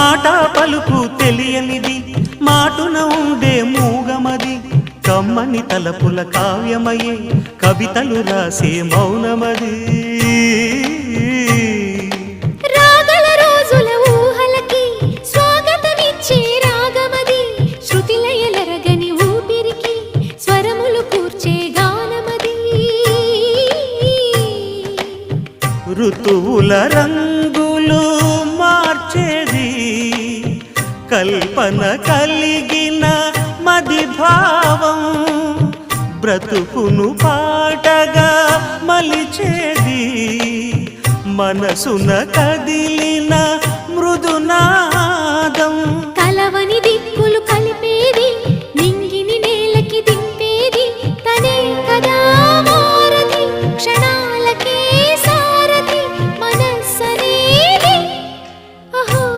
మాట పలుకు తెలియనిది మాటున ఉండే మూగమది కమ్మని తలపుల కావ్యమయే కవితలు రాసే మౌనమది రాగల రోజుల ఊహలకి స్వాగతమిచ్చే రాగమది శృతిలయలరగని ఊపిరికి స్వరములు కూర్చే గానమది ఋతువుల రంగులు మార్చేది కల్పన కలిగిన మది భావం బ్రతుకును పాటగా మలిచేది మనసున కదిలిన